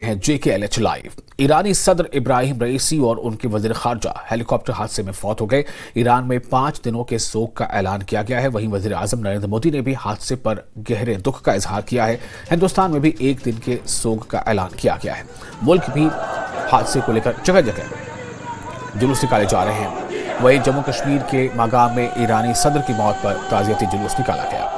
है JKLH live. ईरानी सदर इब्राहिम रईसी और उनके वजीर खारजा हेलीकॉप्टर हादसे में फौत हो गए। ईरान में 5 दिनों के शोक का ऐलान किया गया है। वहीं वजीर आजम नरेंद्र मोदी ने भी हादसे पर गहरे दुख का इजहार किया है। हिंदुस्तान में भी 1 दिन के शोक का ऐलान किया गया है। मुल्क भी हादसे को लेकर जगह जगह जुलूस निकाले जा रहे हैं। वहीं जम्मू कश्मीर के मागाम में ईरानी सदर की मौत पर ताज़ियती जुलूस निकाला गया।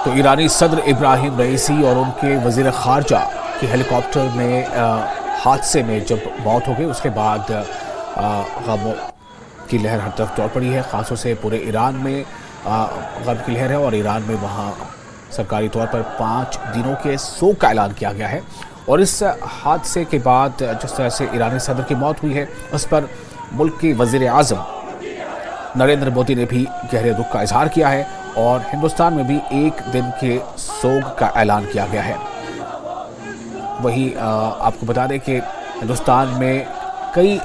तो ईरानी सदर इब्राहिम रईसी और उनके वजीर खारजा की हेलीकॉप्टर में हादसे में जब मौत हो गई, उसके बाद गम की लहर हर तरफ दौड़ पड़ी है। खासतौर से पूरे ईरान में गम की लहर है और ईरान में वहाँ सरकारी तौर पर 5 दिनों के शोक का ऐलान किया गया है। और इस हादसे के बाद जिस तरह से ईरानी सदर की मौत हुई है, उस पर मुल्क के वजीर आजम नरेंद्र मोदी ने भी गहरे दुख का इजहार किया है और हिंदुस्तान में भी 1 दिन के शोक का ऐलान किया गया है। वहीं आपको बता दें कि हिंदुस्तान में कई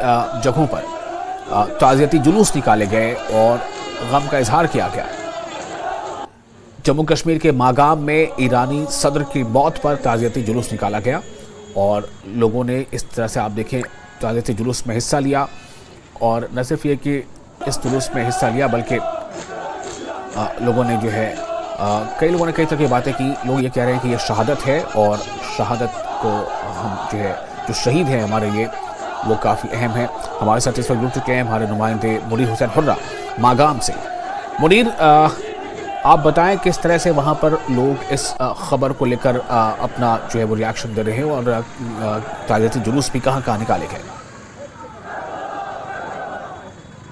जगहों पर ताज़ियती जुलूस निकाले गए और गम का इजहार किया गया। जम्मू कश्मीर के मागाम में ईरानी सदर की मौत पर ताज़ियती जुलूस निकाला गया और लोगों ने इस तरह से आप देखें ताज़ियती जुलूस में हिस्सा लिया। और न सिर्फ ये कि इस जुलूस में हिस्सा लिया बल्कि लोगों ने जो है कई लोगों ने कई तरह की बातें की। लोग ये कह रहे हैं कि ये शहादत है और शहादत को हम जो है जो शहीद हैं हमारे लिए वो काफ़ी अहम है। हमारे साथ इस वक्त जुड़ चुके हैं हमारे नुमाइंदे मुनीर हुसैन हुर्रा मागाम से। मुनीर, आप बताएं किस तरह से वहाँ पर लोग इस खबर को लेकर अपना जो है वो रिएक्शन दे रहे हैं और ताज़ियती जुलूस भी कहाँ कहाँ निकाले गए।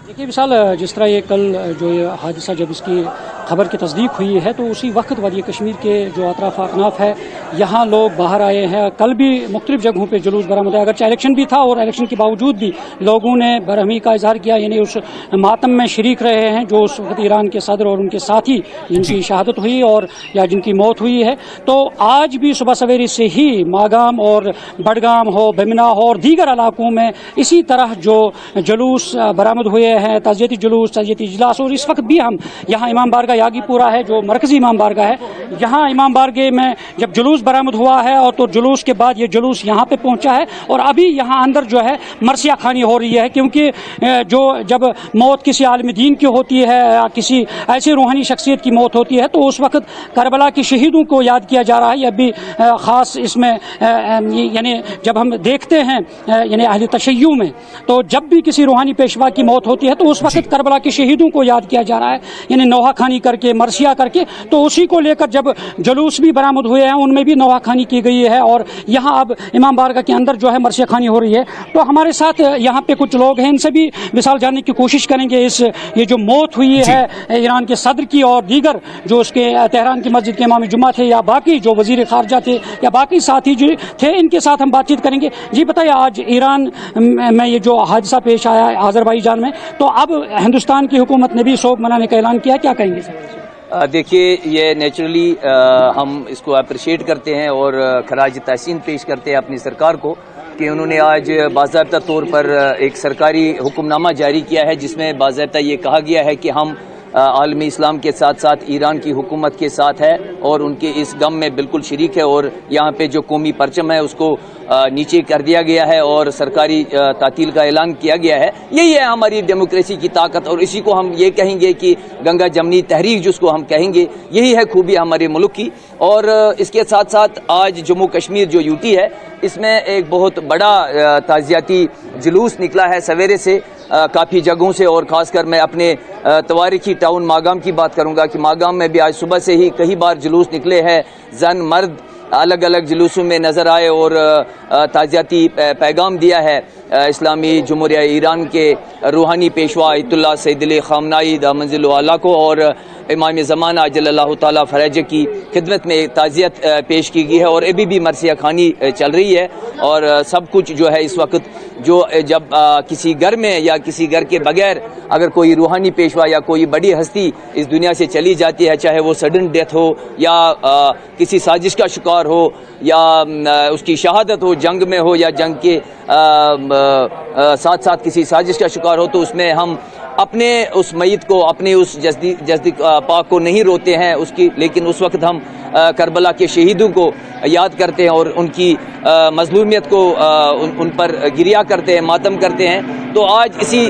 देखिए विशाल, जिस तरह ये कल जो ये हादसा जब इसकी खबर की तस्दीक हुई है तो उसी वक्त वादी कश्मीर के जो अतराफ अकनाफ है यहाँ लोग बाहर आए हैं। कल भी मुख्तलिफ जगहों पे जुलूस बरामद है, अगरचे इलेक्शन भी था और इलेक्शन के बावजूद भी लोगों ने बरहमी का इजहार किया, यानी उस मातम में शरीक रहे हैं जो उस वक्त ईरान के सदर और उनके साथी जिनकी शहादत हुई और या जिनकी मौत हुई है। तो आज भी सुबह सवेरे से ही मागाम और बडगाम हो, बेमिना हो और दीगर इलाकों में इसी तरह जो जुलूस बरामद हुए हैं, ताज़ियती जुलूस, ताज़ियती इजलास। और इस वक्त भी हम यहाँ इमाम बारगाह यागीपुरा है जो मरकजी इमाम बारगाह है, यहाँ इमाम बारगाह में जब जुलूस बरामद हुआ है और तो जुलूस के बाद ये जुलूस यहाँ पे पहुँचा है और अभी यहाँ अंदर जो है मरसिया खानी हो रही है। क्योंकि जो जब मौत किसी आलिम दीन की होती है या किसी ऐसी रूहानी शख्सियत की मौत होती है तो उस वक्त करबला के शहीदों को याद किया जा रहा है। यह भी ख़ास इसमें यानी जब हम देखते हैं यानी अहले तशय्युअ में तो जब भी किसी रूहानी पेशवा की मौत होती है तो उस वक्त करबला के शहीदों को याद किया जा रहा है, यानी नौहा खानी करके, मरसिया करके। तो उसी को लेकर जब जुलूस भी बरामद हुए हैं उनमें भी नवाखानी की गई है और यहाँ अब इमाम बारगाह के अंदर जो है मरसिया खानी हो रही है। तो हमारे साथ यहाँ पे कुछ लोग हैं, इनसे भी मिसाल जानने की कोशिश करेंगे ये जो मौत हुई है ईरान के सदर की और दीगर जो उसके तेहरान की मस्जिद के इमाम जुम्मा थे या बाकी जो वजीर खारजा थे या बाकी साथी जो थे, इनके साथ हम बातचीत करेंगे। जी बताइए, आज ईरान में ये जो हादसा पेश आया है आज़रबाईजान में, तो अब हिंदुस्तान की हुकूमत ने भी शोक मनाने का ऐलान किया, क्या कहेंगे सर? देखिए, ये नेचुरली हम इसको अप्रिशिएट करते हैं और खराज तहसीन पेश करते हैं अपनी सरकार को कि उन्होंने आज बाज़ाब्ता तौर पर एक सरकारी हुक्मनामा जारी किया है जिसमें बाज़ाब्ता ये कहा गया है कि हम आलमी इस्लाम के साथ साथ ईरान की हुकूमत के साथ है और उनके इस गम में बिल्कुल शरीक है और यहाँ पे जो कौमी परचम है उसको नीचे कर दिया गया है और सरकारी तातील का ऐलान किया गया है। यही है हमारी डेमोक्रेसी की ताकत और इसी को हम ये कहेंगे कि गंगा जमनी तहरीक जिसको हम कहेंगे, यही है खूबी हमारे मुल्क की। और इसके साथ साथ आज जम्मू कश्मीर जो यूटी है इसमें एक बहुत बड़ा ताज़ियाती जुलूस निकला है सवेरे से काफ़ी जगहों से और ख़ासकर मैं अपने तवारीखी टाउन मागाम की बात करूंगा कि मागाम में भी आज सुबह से ही कई बार जुलूस निकले हैं। जन मर्द अलग अलग जुलूसों में नज़र आए और ताज़ियाती पैगाम दिया है इस्लामी जमहूरिया ईरान के रूहानी पेशवा आयतुल्लाह सैयद अली ख़ामनाई दामंजिल आला को और इमाम ज़माना अजल्लल्लाहु ताला फ़रज की खिदमत में एक ताज़ियत पेश की गई है और अभी भी मरसिया खानी चल रही है। और सब कुछ जो है इस वक्त जो जब किसी घर में या किसी घर के बगैर अगर कोई रूहानी पेशवा या कोई बड़ी हस्ती इस दुनिया से चली जाती है, चाहे वो सडन डेथ हो या किसी साजिश का शिकार हो या उसकी शहादत हो, जंग में हो या जंग के साथ साथ किसी साजिश का शिकार हो, तो उसमें हम अपने उस मय्यत को, अपने उस जस्दी पाक को नहीं रोते हैं उसकी, लेकिन उस वक्त हम करबला के शहीदों को याद करते हैं और उनकी मजलूमियत को उन पर गिरिया करते हैं, मातम करते हैं। तो आज इसी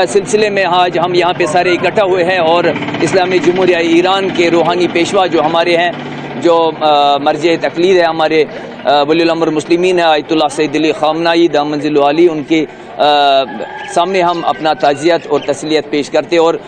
सिलसिले में आज हम यहाँ पे सारे इकट्ठा हुए हैं और इस्लामी जमहूरिया ईरान के रूहानी पेशवा जो हमारे हैं, जो मर्ज़ तक़लीद है हमारे वली अमर मुस्लिमीन है आयतुल्लाह सैयद अली ख़ामनाई दामंजिल आली, उनके सामने हम अपना ताज़ियत और तस्लियत पेश करते और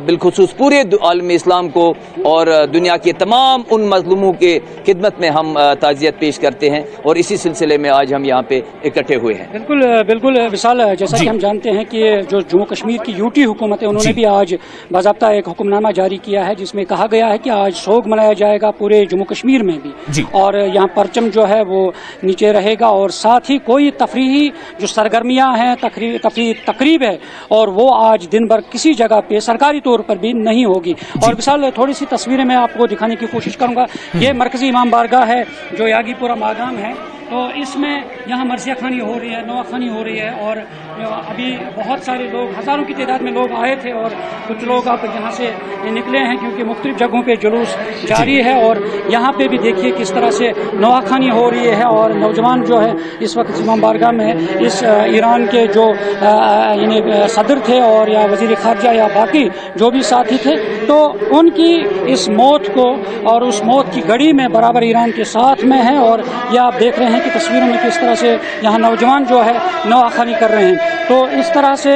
बिलखुसूस पूरे आलमी इस्लाम को और दुनिया के तमाम उन मज़लूमों के खिदमत में हम ताज़ियत पेश करते हैं और इसी सिलसिले में आज हम यहाँ पे इकट्ठे हुए हैं। बिल्कुल बिल्कुल विशाल, जैसा कि हम जानते हैं कि जो जम्मू कश्मीर की यूटी हुकूमत है उन्होंने भी आज बाज़ाब्ता एक हुक्मनामा जारी किया है जिसमें कहा गया है कि आज शोक मनाया जाएगा पूरे जम्मू कश्मीर में भी और यहाँ परचम जो है वो नीचे रहेगा और साथ ही कोई तफरीही जो सरगर्मियाँ हैं, तकरीब है और वो आज दिन भर किसी जगह पे सरकारी तौर पर भी नहीं होगी। और विशाल, थोड़ी सी तस्वीरें मैं आपको दिखाने की कोशिश करूंगा। ये मरकजी इमाम बारगाह है जो यागीपुरा मागाम है, तो इसमें यहाँ मरसिया खानी हो रही है, नवाखानी हो रही है और अभी बहुत सारे लोग, हज़ारों की तादाद में लोग आए थे और कुछ लोग अब यहाँ से निकले हैं क्योंकि मुख्तलिफ जगहों पे जुलूस जारी है और यहाँ पे भी देखिए किस तरह से नवाखानी हो रही है और नौजवान जो है इस वक्त इमाम बारगाह में इस ईरान के जो सदर थे और या वज़ीर ख़ारजा या बाकी जो भी साथी थे, तो उनकी इस मौत को और उस मौत की घड़ी में बराबर ईरान के साथ में है। और ये आप देख रहे हैं कि तस्वीरों में किस तरह से यहाँ नौजवान जो है नवाखानी कर रहे हैं। तो इस तरह से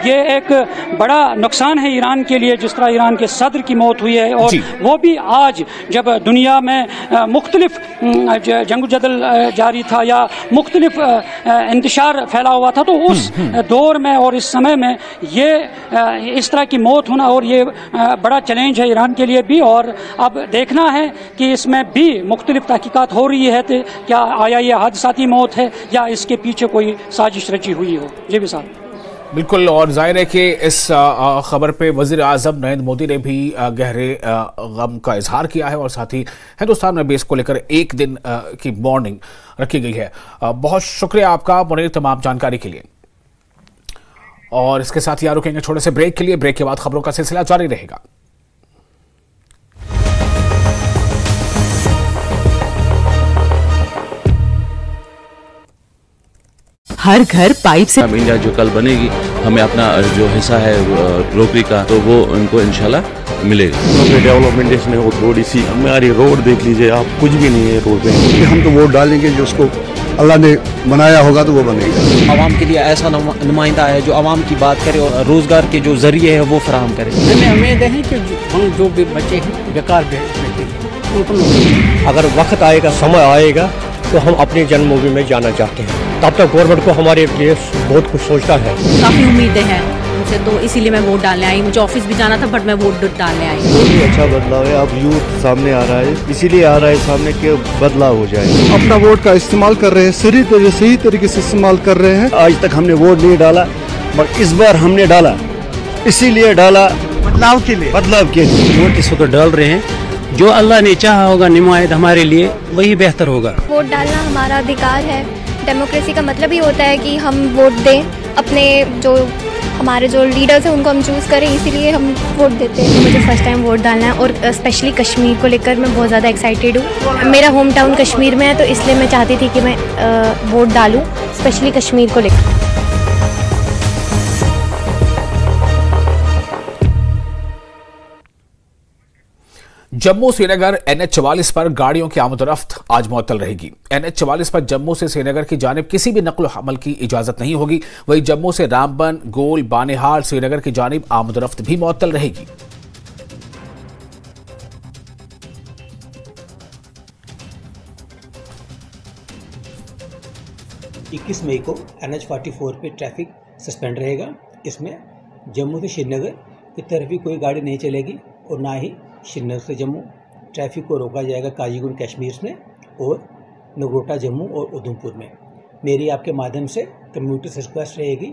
ये एक बड़ा नुकसान है ईरान के लिए, जिस तरह ईरान के सदर की मौत हुई है और वो भी आज जब दुनिया में मुख्तलिफ जंग-जदल जारी था या मुख्तलिफ इंतशार फैला हुआ था, तो उस दौर में और इस समय में ये इस तरह की मौत होना और ये बड़ा चैलेंज है ईरान के लिए भी। और अब देखना है कि इसमें भी मुख्तलिफ तहकीकात हो रही है, तो क्या आया ये हादसाती मौत है या इसके पीछे कोई साजिश रची हुई हो। जी विशाल। बिल्कुल, और जाहिर है कि इस खबर पे वज़ीर आज़म नरेंद्र मोदी ने भी गहरे गम का इजहार किया है और साथ ही हिंदुस्तान में भी इसको लेकर एक दिन की मॉर्निंग रखी गई है। बहुत शुक्रिया आपका मुनीर तमाम जानकारी के लिए। और इसके साथ ही यहाँ रुकेंगे छोटे से ब्रेक के लिए। ब्रेक के बाद खबरों का सिलसिला जारी रहेगा। हर घर पाइप से इंडिया जो कल बनेगी, हमें अपना जो हिस्सा है रोकरी का, तो वो उनको इंशाल्लाह मिलेगा। डेवलपमेंट इसमें हो थोड़ी सी, हमारी रोड देख लीजिए आप, कुछ भी नहीं है रोड पे। हम तो वोट डालेंगे जो उसको अल्लाह ने बनाया होगा तो वो बनेगा। आवाम के लिए ऐसा नुमाइंदा है जो आवाम की बात करे और रोजगार के जो जरिए है वो फराहम करे। हमें उम्मीद है कि हम जो भी बच्चे हैं बेकार बैठे ओपन होगी। अगर वक्त आएगा, समय आएगा तो हम अपनी जन्मभूमि में जाना चाहते हैं। तब तक गवर्नमेंट को हमारे लिए बहुत कुछ सोचना है। काफ़ी उम्मीदें हैं मुझे, तो इसीलिए मैं वोट डालने आई। मुझे ऑफिस भी जाना था बट मैं वोट डालने आई। बहुत ही अच्छा बदलाव है। अब यूथ सामने आ रहा है, इसीलिए आ रहा है सामने कि बदलाव हो जाए। अपना वोट का इस्तेमाल कर रहे हैं, सही तरीके से इस्तेमाल कर रहे हैं। आज तक हमने वोट नहीं डाला, बट इस बार हमने डाला, इसीलिए डाला बदलाव के लिए। वोट इस वक्त डाल रहे हैं, जो अल्लाह ने चाहा होगा निमायत हमारे लिए वही बेहतर होगा। वोट डालना हमारा अधिकार है। डेमोक्रेसी का मतलब ही होता है कि हम वोट दें, अपने हमारे जो लीडर्स हैं उनको हम चूज़ करें, इसीलिए हम वोट देते हैं। मुझे फर्स्ट टाइम वोट डालना है और स्पेशली कश्मीर को लेकर मैं बहुत ज़्यादा एक्साइटेड हूँ। मेरा होम टाउन कश्मीर में है, तो इसलिए मैं चाहती थी कि मैं वोट डालूँ स्पेशली कश्मीर को लेकर। जम्मू श्रीनगर NH-44 पर गाड़ियों की आमदोरफ्त आज मुअत्तल रहेगी। NH-44 पर जम्मू से श्रीनगर की जानिब किसी भी नक्ल हमल की इजाजत नहीं होगी। वहीं जम्मू से रामबन, गोल, बानिहाल, श्रीनगर की जानिब आमदोरफ्त भी मुअत्तल रहेगी। इक्कीस मई को NH-44 पे ट्रैफिक सस्पेंड रहेगा। इसमें जम्मू से श्रीनगर की तरफ भी कोई गाड़ी नहीं चलेगी और ना ही श्रीनगर से जम्मू। ट्रैफिक को रोका जाएगा काजीगुंड कश्मीर में और नगरोटा जम्मू और उधमपुर में। मेरी आपके माध्यम से कम्यूटर्स से रिक्वेस्ट रहेगी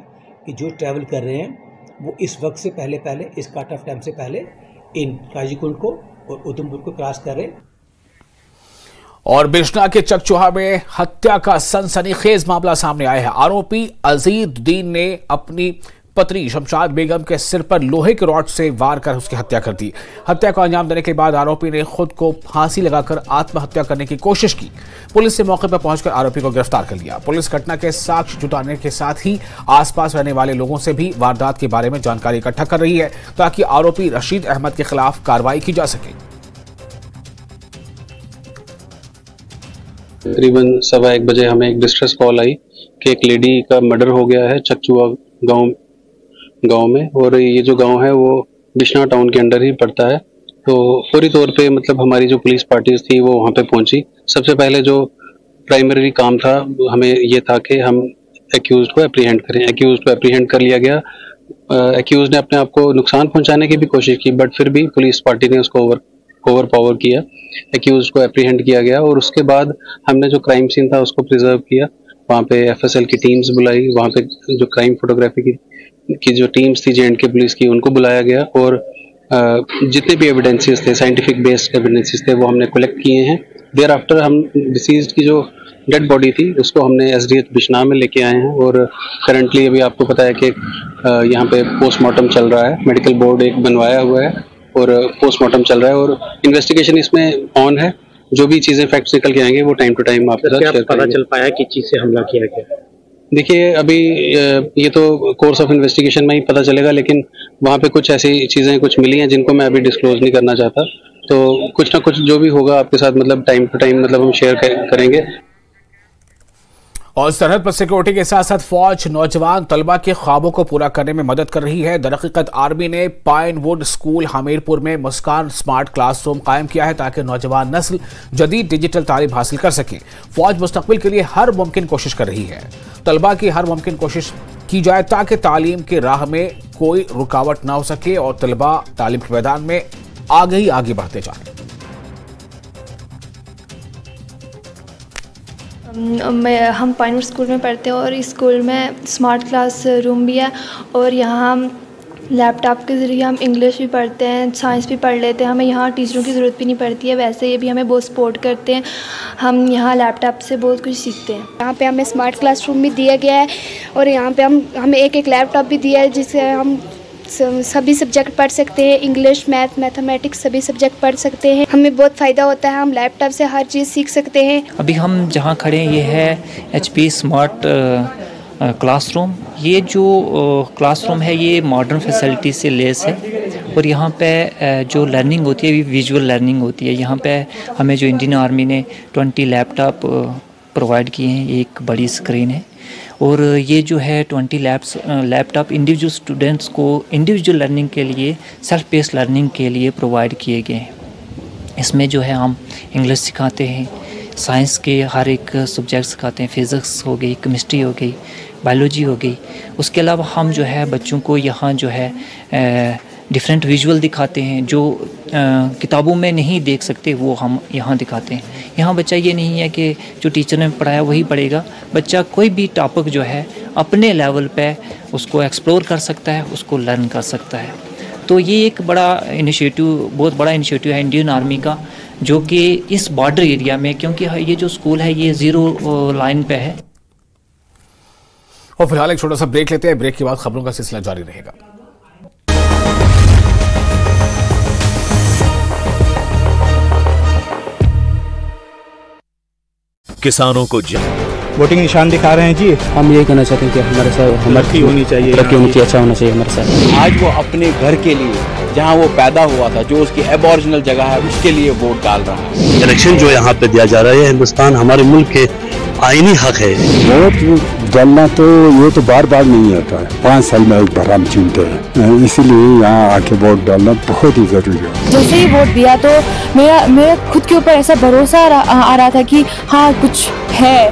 कि जो ट्रैवल कर रहे हैं वो इस वक्त से पहले इस कट ऑफ टाइम से पहले इन काजीगुंड को और उधमपुर को क्रॉस करें। और बिश्ना के चकचोहा में हत्या का सनसनीखेज मामला सामने आया है। आरोपी अजीजुद्दीन ने अपनी पत्नी शमशाद बेगम के सिर पर लोहे के रॉड से वार कर उसकी हत्या कर दी। हत्या को अंजाम देने के बाद आरोपी ने खुद को फांसी लगाकर आत्महत्या करने की कोशिश की। पुलिस ने मौके पर पहुंचकर आरोपी को गिरफ्तार कर लिया। पुलिस घटना के साक्ष्य जुटाने के साथ ही आसपास रहने वाले लोगों से भी वारदात के बारे में जानकारी इकट्ठा कर रही है ताकि आरोपी रशीद अहमद के खिलाफ कार्रवाई की जा सके। तकरीबन 1:15 बजे हमें एक डिस्ट्रेस कॉल आई कि एक लेडी का मर्डर हो गया है चकचुआ गांव में, और ये जो गांव है वो बिश्ना टाउन के अंडर ही पड़ता है। तो फौरी तौर पे मतलब हमारी जो पुलिस पार्टीज थी वो वहाँ पे पहुंची। सबसे पहले जो प्राइमरी काम था हमें ये था कि हम एक्यूज्ड को एप्रीहेंड करें। एक्यूज्ड को एप्रीहेंड कर लिया गया। एक्यूज्ड ने अपने आप को नुकसान पहुंचाने की भी कोशिश की, बट फिर भी पुलिस पार्टी ने उसको ओवर पावर किया। एक्यूज्ड को एप्रीहेंड किया गया और उसके बाद हमने जो क्राइम सीन था उसको प्रिजर्व किया। वहाँ पे FSL की टीम्स बुलाई, वहाँ पे जो क्राइम फोटोग्राफी की जो टीम्स थी J&K पुलिस की उनको बुलाया गया और जितने भी एविडेंसेस थे, साइंटिफिक बेस्ड एविडेंसेस थे, वो हमने कलेक्ट किए हैं। देयर आफ्टर हम डिसीज्ड की जो डेड बॉडी थी उसको हमने SDH बिश्ना में लेके आए हैं और करंटली अभी आपको पता है कि यहाँ पे पोस्टमार्टम चल रहा है। मेडिकल बोर्ड एक बनवाया हुआ है और पोस्टमार्टम चल रहा है और इन्वेस्टिगेशन इसमें ऑन है। जो भी चीज़ें फैक्ट्स निकल के आएंगे वो टाइम टू टाइम आपके साथ शेयर करेंगे। पता चल पाया कि चीज़ से हमला किया गया? देखिए अभी ये तो कोर्स ऑफ इन्वेस्टिगेशन में ही पता चलेगा, लेकिन वहाँ पे कुछ ऐसी चीज़ें कुछ मिली हैं जिनको मैं अभी डिस्क्लोज नहीं करना चाहता। तो कुछ ना कुछ जो भी होगा आपके साथ मतलब टाइम टू टाइम मतलब हम शेयर करेंगे। और सरहद पर सिक्योरिटी के साथ साथ फौज नौजवान तलबा के ख्वाबों को पूरा करने में मदद कर रही है। दरहकीकत आर्मी ने पाइनवुड स्कूल हमीरपुर में मुस्कान स्मार्ट क्लासरूम कायम किया है ताकि नौजवान नस्ल जदीद डिजिटल तालीम हासिल कर सके। फौज मुस्तकबिल के लिए हर मुमकिन कोशिश कर रही है। तलबा की हर मुमकिन कोशिश की जाए ताकि तालीम की राह में कोई रुकावट ना हो सके और तलबा तालीम के मैदान में आगे ही आगे बढ़ते जाए। हम पाइनवुड स्कूल में पढ़ते हैं और इस स्कूल में स्मार्ट क्लास रूम भी है और यहाँ हम लैपटॉप के ज़रिए हम इंग्लिश भी पढ़ते हैं, साइंस भी पढ़ लेते हैं। हमें यहाँ टीचरों की ज़रूरत भी नहीं पड़ती है। वैसे ये भी हमें बहुत सपोर्ट करते हैं। हम यहाँ लैपटॉप से बहुत कुछ सीखते हैं। यहाँ पे हमें स्मार्ट क्लासरूम भी दिया गया है और यहाँ पे हमें एक लैपटॉप भी दिया है जिससे हम सभी सब्जेक्ट पढ़ सकते हैं। इंग्लिश, मैथ, मैथमेटिक्स सभी सब्जेक्ट पढ़ सकते हैं। हमें बहुत फ़ायदा होता है। हम लैपटॉप से हर चीज़ सीख सकते हैं। अभी हम जहाँ खड़े हैं ये है HP स्मार्ट क्लासरूम। ये जो क्लासरूम है ये मॉडर्न फैसिलिटी से लेस है और यहाँ पे जो लर्निंग होती है विजुअल लर्निंग होती है। यहाँ पे हमें जो इंडियन आर्मी ने 20 लैपटॉप प्रोवाइड किए हैं। एक बड़ी स्क्रीन है और ये जो है 20 लैपटॉप इंडिविजुअल स्टूडेंट्स को इंडिविजुअल लर्निंग के लिए, सेल्फ पेस्ड लर्निंग के लिए प्रोवाइड किए गए हैं। इसमें जो है हम इंग्लिश सिखाते हैं, साइंस के हर एक सब्जेक्ट सिखाते हैं, फिज़िक्स हो गई, केमिस्ट्री हो गई, बायोलॉजी हो गई। उसके अलावा हम जो है बच्चों को यहाँ जो है डिफरेंट विजुअल दिखाते हैं, जो किताबों में नहीं देख सकते वो हम यहाँ दिखाते हैं। यहाँ बच्चा ये नहीं है कि जो टीचर ने पढ़ाया वही पढ़ेगा, बच्चा कोई भी टॉपिक जो है अपने लेवल पे उसको एक्सप्लोर कर सकता है, उसको लर्न कर सकता है। तो ये एक बड़ा इनिशिएटिव, बहुत बड़ा इनिशिएटिव है इंडियन आर्मी का, जो कि इस बॉर्डर एरिया में, क्योंकि ये जो स्कूल है ये 0 लाइन पे है। और फिलहाल एक छोटा सा ब्रेक लेते हैं, ब्रेक के बाद खबरों का सिलसिला जारी रहेगा। किसानों को वोटिंग निशान दिखा रहे हैं जी। हम यही कहना चाहते हैं कि हमारे साथ तरक्की होनी चाहिए, अच्छा होना चाहिए हमारे साथ। आज वो अपने घर के लिए, जहाँ वो पैदा हुआ था, जो उसकी एबॉरिजिनल जगह है, उसके लिए वोट डाल रहा है। इलेक्शन जो यहाँ पे दिया जा रहा है, हिंदुस्तान हमारे मुल्क के आईनी हक है। वोट डालना तो ये तो बार बार नहीं होता है, 5 साल में एक बार हम चुनते हैं, इसीलिए यहाँ आके वोट डालना बहुत ही जरूरी है। जैसे ही वोट दिया तो मेरा खुद के ऊपर ऐसा भरोसा आ रहा था कि हाँ कुछ है,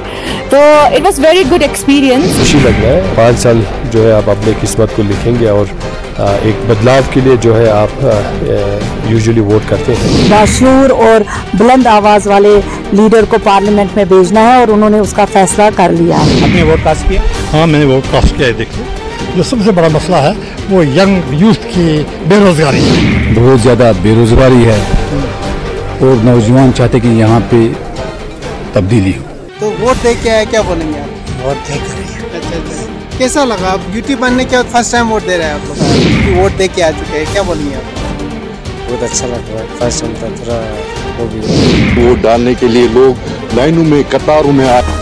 तो it was very good experience. खुशी लग रहा है, 5 साल जो है आप अपने किस्मत को लिखेंगे और एक बदलाव के लिए जो है आप यूजुअली वोट करते हैं। बाशूर और बुलंद आवाज वाले लीडर को पार्लियामेंट में भेजना है और उन्होंने उसका फैसला कर लिया। अपने वोट कास्ट किया? हाँ, मैंने वोट कास्ट किया है। देखिए, जो सबसे बड़ा मसला है वो यंग यूथ की बेरोजगारी है। बहुत ज़्यादा बेरोजगारी है और नौजवान चाहते कि यहाँ पे तब्दीली हो। तो वोट दे के आए, क्या बोलेंगे आप? वोट दे कर रही है। अच्छा, कैसा लगा? आप ड्यूटी बनने के बाद फर्स्ट टाइम वोट दे रहे हैं आप लोग, वोट दे के आ चुके हैं, क्या बोलेंगे आप? बहुत अच्छा लग रहा है, फर्स्ट टाइम था, थोड़ा वो भी। वोट डालने के लिए लोग लाइनों में, कतारों में आए।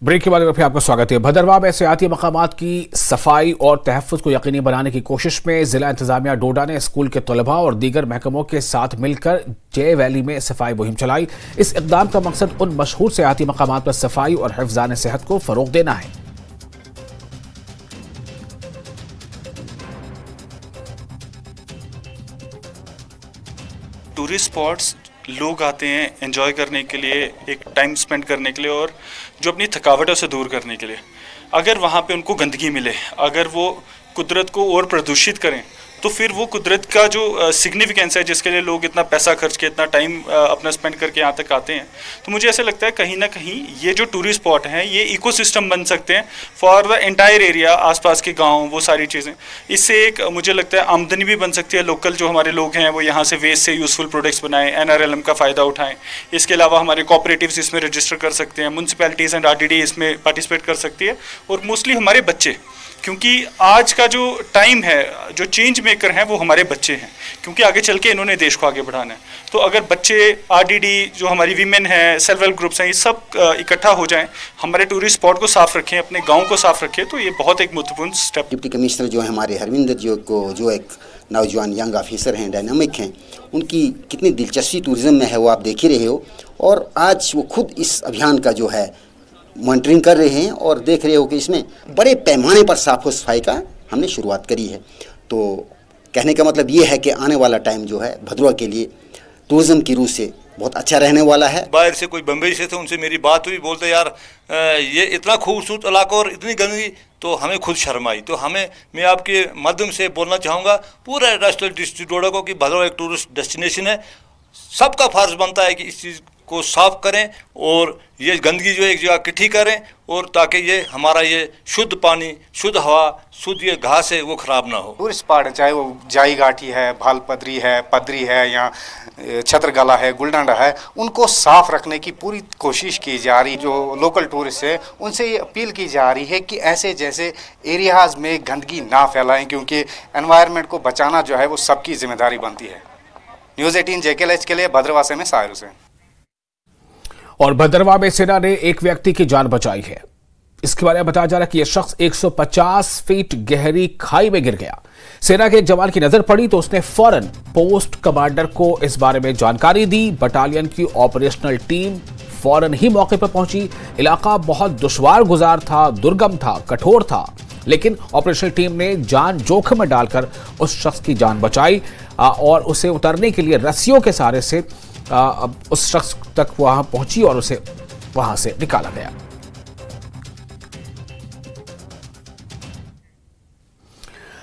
ब्रेक के बाद फिर आपका स्वागत है। भदरवाह में सियाती मकामात की सफाई और तहफ़्फ़ुज़ को यकीनी बनाने की कोशिश में ज़िला इंतज़ामिया डोडा ने स्कूल के तलबा और दीगर महकमों के साथ मिलकर जे वैली में सफाई मुहिम चलाई। इस इक़दाम का मकसद उन मशहूर सियाती मकामात पर सफाई और हिफ़्ज़ान सेहत को फ़रोग़ देना है। टूरिस्ट स्पॉट्स लोग आते हैं एंजॉय करने के लिए, एक टाइम स्पेंड करने के लिए और जो अपनी थकावट है उसे दूर करने के लिए। अगर वहाँ पे उनको गंदगी मिले, अगर वो कुदरत को और प्रदूषित करें, तो फिर वो कुदरत का जो सिग्निफिकेंस है जिसके लिए लोग इतना पैसा खर्च के, इतना टाइम अपना स्पेंड करके यहाँ तक आते हैं, तो मुझे ऐसा लगता है कहीं ना कहीं ये जो टूरिस्ट स्पॉट हैं ये इकोसिस्टम बन सकते हैं फॉर द एंटायर एरिया, आसपास के गांव, वो सारी चीज़ें। इससे एक मुझे लगता है आमदनी भी बन सकती है। लोकल जो हमारे लोग हैं वो यहाँ से वेस्ट से यूज़फुल प्रोडक्ट्स बनाएं, NRLM का फ़ायदा उठाएँ। इसके अलावा हमारे कोऑपरेटिव्स इसमें रजिस्टर कर सकते हैं, म्यूनसिपैलिटीज़ एंड RTD इसमें पार्टिसिपेट कर सकती है, और मोस्टली हमारे बच्चे, क्योंकि आज का जो टाइम है, जो चेंज मेकर हैं वो हमारे बच्चे हैं, क्योंकि आगे चल के इन्होंने देश को आगे बढ़ाना है। तो अगर बच्चे, RTD, जो हमारी वीमेन हैं, सेल्फ हेल्प ग्रुप्स हैं, ये सब इकट्ठा हो जाएं, हमारे टूरिस्ट स्पॉट को साफ़ रखें, अपने गांव को साफ़ रखें, तो ये बहुत एक महत्वपूर्ण स्टेप। डिप्टी कमिश्नर जो है हमारे हरविंदर जी को, जो एक नौजवान यंग ऑफिसर हैं, डायनामिक हैं, उनकी कितनी दिलचस्पी टूरिज़्म में है वो आप देख ही रहे हो। और आज वो खुद इस अभियान का जो है मॉनिटरिंग कर रहे हैं और देख रहे हो कि इसमें बड़े पैमाने पर साफ़ सफाई का हमने शुरुआत करी है। तो कहने का मतलब ये है कि आने वाला टाइम जो है भदरवाह के लिए टूरिज़्म की रूह से बहुत अच्छा रहने वाला है। बाहर से कोई बम्बई से थे, उनसे मेरी बात हुई, बोलते यार ये इतना खूबसूरत इलाका और इतनी गंदगी, तो हमें खुद शर्म आई। तो मैं आपके माध्यम से बोलना चाहूँगा पूरा राष्ट्रीय डिस्ट्रिक्ट डोडा को कि भदरवाह एक टूरिस्ट डेस्टिनेशन है, सबका फर्ज बनता है कि इस चीज़ को साफ करें और ये गंदगी जो एक जगह इकट्ठी करें, और ताकि ये हमारा ये शुद्ध पानी, शुद्ध हवा, शुद्ध ये घास है वो ख़राब ना हो। टूरिस्ट स्पॉट चाहे वो जाई घाटी है, भालपदरी है, पदरी है, या छत्रगला है, गुलडंडा है, उनको साफ रखने की पूरी कोशिश की जा रही। जो लोकल टूरिस्ट है उनसे ये अपील की जा रही है कि ऐसे जैसे एरियाज़ में गंदगी ना फैलाएं, क्योंकि एनवायरनमेंट को बचाना जो है वो सबकी जिम्मेदारी बनती है। न्यूज़ 18 JKLH के लिए भद्रवाह से मैं साहिर हुसैन। और भदरवाह में सेना ने एक व्यक्ति की जान बचाई है। इसके बारे में बताया जा रहा है कि यह शख्स 150 फीट गहरी खाई में गिर गया। सेना के एक जवान की नजर पड़ी तो उसने फौरन पोस्ट कमांडर को इस बारे में जानकारी दी। बटालियन की ऑपरेशनल टीम फौरन ही मौके पर पहुंची। इलाका बहुत दुश्वार गुजार था, दुर्गम था, कठोर था, लेकिन ऑपरेशन टीम ने जान जोखिम में डालकर उस शख्स की जान बचाई और उसे उतरने के लिए रस्सियों के सहारे से उस शख्स तक वहां पहुंची और उसे वहां से निकाला गया।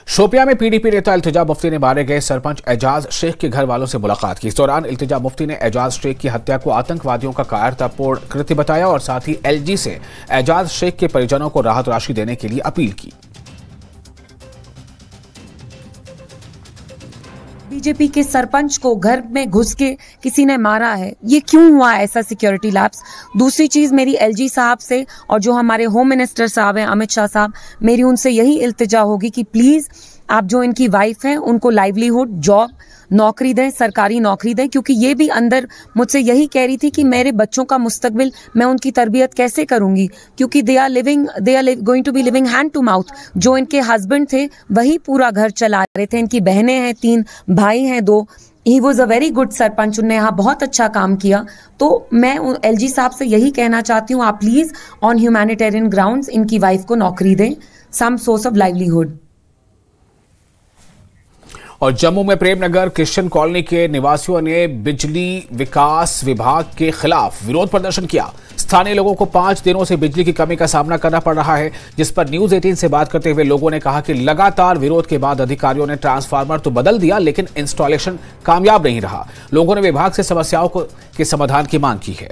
शोपियां में पीडीपी नेता इल्तिजा मुफ्ती ने मारे गए सरपंच एजाज शेख के घर वालों से मुलाकात की। इस दौरान इल्तिजा मुफ्ती ने एजाज शेख की हत्या को आतंकवादियों का कायरतापूर्ण कृत्य बताया और साथ ही एलजी से एजाज शेख के परिजनों को राहत राशि देने के लिए अपील की। बीजेपी के सरपंच को घर में घुस के किसी ने मारा है, ये क्यों हुआ ऐसा सिक्योरिटी लैप्स? दूसरी चीज मेरी एलजी साहब से और जो हमारे होम मिनिस्टर साहब हैं अमित शाह साहब, मेरी उनसे यही इल्तिजा होगी कि प्लीज आप जो इनकी वाइफ हैं उनको लाइवलीहुड, जॉब, नौकरी दें, सरकारी नौकरी दें, क्योंकि ये भी अंदर मुझसे यही कह रही थी कि मेरे बच्चों का मुस्तकबिल मैं उनकी तरबियत कैसे करूंगी, क्योंकि they are going to be living hand to mouth. जो इनके हस्बैंड थे वही पूरा घर चला रहे थे, इनकी बहनें हैं 3, भाई हैं 2। He was a very good sarpanch, उनने यहाँ बहुत अच्छा काम किया। तो मैं एलजी साहब से यही कहना चाहती हूँ, आप प्लीज ऑन ह्यूमैनिटेरियन ग्राउंड्स इनकी वाइफ को नौकरी दें, सम सोर्स ऑफ लाइवलीहुड। और जम्मू में प्रेमनगर क्रिश्चियन कॉलोनी के निवासियों ने बिजली विकास विभाग के खिलाफ विरोध प्रदर्शन किया। स्थानीय लोगों को 5 दिनों से बिजली की कमी का सामना करना पड़ रहा है, जिस पर न्यूज 18 से बात करते हुए लोगों ने कहा कि लगातार विरोध के बाद अधिकारियों ने ट्रांसफार्मर तो बदल दिया, लेकिन इंस्टॉलेशन कामयाब नहीं रहा। लोगों ने विभाग से समस्याओं के समाधान की मांग की है।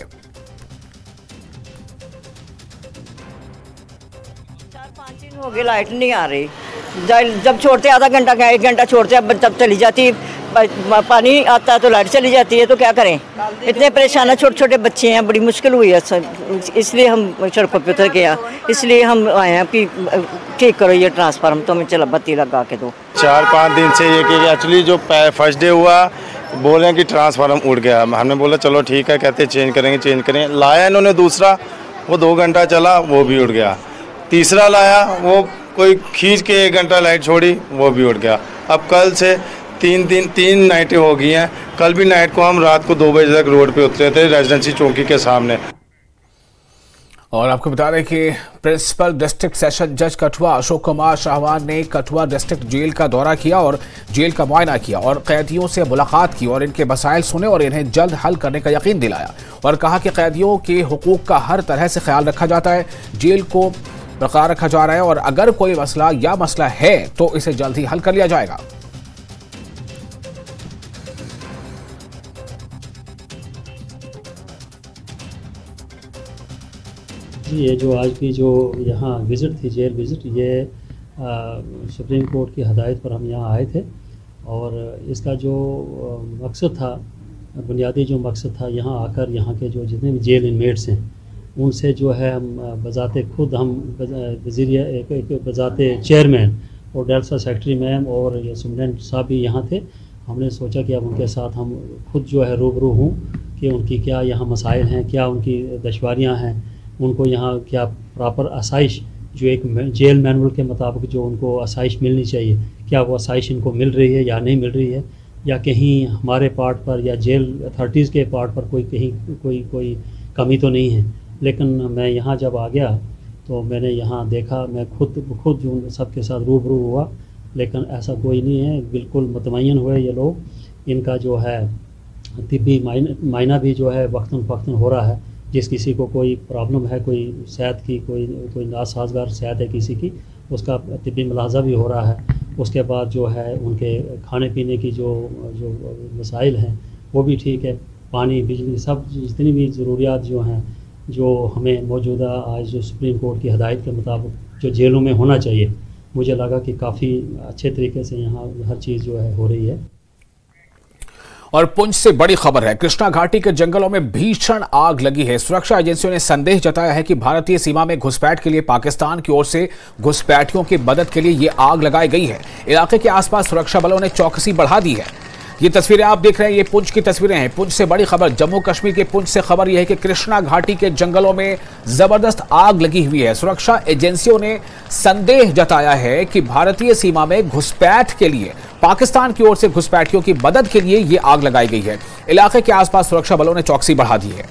4-5 दिन हो गए लाइट नहीं आ रही। जब छोड़ते आधा घंटा 1 घंटा छोड़ते अब तब चली जाती, पानी आता है तो लाइट चली जाती है, तो क्या करें? इतने परेशान है, छोटे छोटे बच्चे हैं, बड़ी मुश्किल हुई है सर, इसलिए हम सड़कों पे उतर गया, इसलिए हम आए हैं कि ठीक करो ये ट्रांसफार्मर, तो हमें चला बत्ती लगा के दो। 4-5 दिन से ये कि एक्चुअली जो फर्स्ट डे हुआ बोल रहे हैं कि ट्रांसफार्मर उड़ गया। हमने बोला चलो ठीक है, कहते चेंज करेंगे। लाया इन्होंने दूसरा, वो 2 घंटा चला, वो भी उड़ गया। तीसरा लाया, वो कोई खींच के 1 घंटा लाइट छोड़ी, वो भी उड़ गया। अब कल से 3 नाइटें हो गई हैं। कल भी नाइट को हम रात को 2 बजे तक रोड पे उतरे थे रेजिडेंसी चौकी के सामने। और आपको बता दें कि प्रिंसिपल डिस्ट्रिक्ट सेशन जज कठुआ अशोक कुमार शाहवान ने कठुआ डिस्ट्रिक्ट जेल का दौरा किया और जेल का मुआयना किया और कैदियों से मुलाकात की और इनके मसाइल सुने और इन्हें जल्द हल करने का यकीन दिलाया और कहा कि कैदियों के हुकूक का हर तरह से ख्याल रखा जाता है, जेल को बरकरार रखा जा रहा है और अगर कोई मसला है तो इसे जल्द ही हल कर लिया जाएगा। ये जो आज की जो यहाँ विज़िट थी, जेल विज़िट, ये सुप्रीम कोर्ट की हदायत पर हम यहाँ आए थे और इसका जो मकसद था, बुनियादी जो मकसद था, यहाँ आकर यहाँ के जो जितने भी जेल इनमेट्स हैं उनसे जो है हम बजाते खुद हम बजाते चेयरमैन और डेल्सा सेक्रेटरी मैम और ये सुप्रीडेंट साहब भी यहाँ थे। हमने सोचा कि अब उनके साथ हम खुद जो है रूबरू हूँ कि उनकी क्या यहाँ मसाइल हैं, क्या उनकी दुश्वारियाँ हैं, उनको यहाँ क्या प्रॉपर आसाइश जो एक जेल मैनुअल के मुताबिक जो उनको आसाइश मिलनी चाहिए, क्या वो आसाइश इनको मिल रही है या नहीं मिल रही है, या कहीं हमारे पार्ट पर या जेल अथॉरिटीज़ के पार्ट पर कोई कमी तो नहीं है। लेकिन मैं यहाँ जब आ गया तो मैंने यहाँ देखा, मैं खुद जो सबके साथ रूबरू हुआ, लेकिन ऐसा कोई नहीं है, बिल्कुल मुतमय्यन हुए ये लोग। इनका जो है तिब्बी मायना भी जो है वक्तन फ़क्तन हो रहा है। जिस किसी को कोई प्रॉब्लम है, कोई सेहत की कोई नासाजगार सेहत है किसी की, उसका तिब्बी मुलाजा भी हो रहा है। उसके बाद जो है उनके खाने पीने की जो मसाइल हैं वो भी ठीक है, पानी, बिजली, सब जितनी भी ज़रूरियात जो हैं, जो हमें मौजूदा आज जो सुप्रीम कोर्ट की हदायत के मुताबिक जो जेलों में होना चाहिए, मुझे लगा कि काफ़ी अच्छे तरीके से यहाँ हर चीज़ जो है हो रही है। और पुंछ से बड़ी खबर है, कृष्णा घाटी के जंगलों में भीषण आग लगी है। सुरक्षा एजेंसियों ने संदेह जताया है कि भारतीय सीमा में घुसपैठ के लिए पाकिस्तान की ओर से घुसपैठियों की मदद के लिए ये आग लगाई गई है। इलाके के आसपास सुरक्षा बलों ने चौकसी बढ़ा दी है। ये तस्वीरें आप देख रहे हैं, ये पुंछ की तस्वीरें हैं। पुंछ से बड़ी खबर, जम्मू कश्मीर के पुंछ से खबर यह है कि कृष्णा घाटी के जंगलों में जबरदस्त आग लगी हुई है। सुरक्षा एजेंसियों ने संदेह जताया है कि भारतीय सीमा में घुसपैठ के लिए पाकिस्तान की ओर से घुसपैठियों की मदद के लिए ये आग लगाई गई है। इलाके के आसपास सुरक्षा बलों ने चौकसी बढ़ा दी है।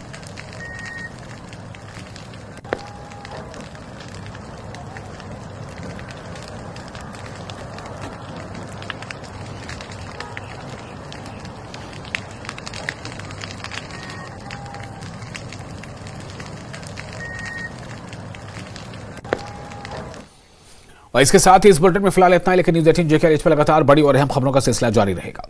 और इसके साथ ही इस बुलेटिन में फिलहाल इतना ही, लेकिन न्यूज़ 18 JKRH पर लगातार बड़ी और अहम खबरों का सिलसिला जारी रहेगा।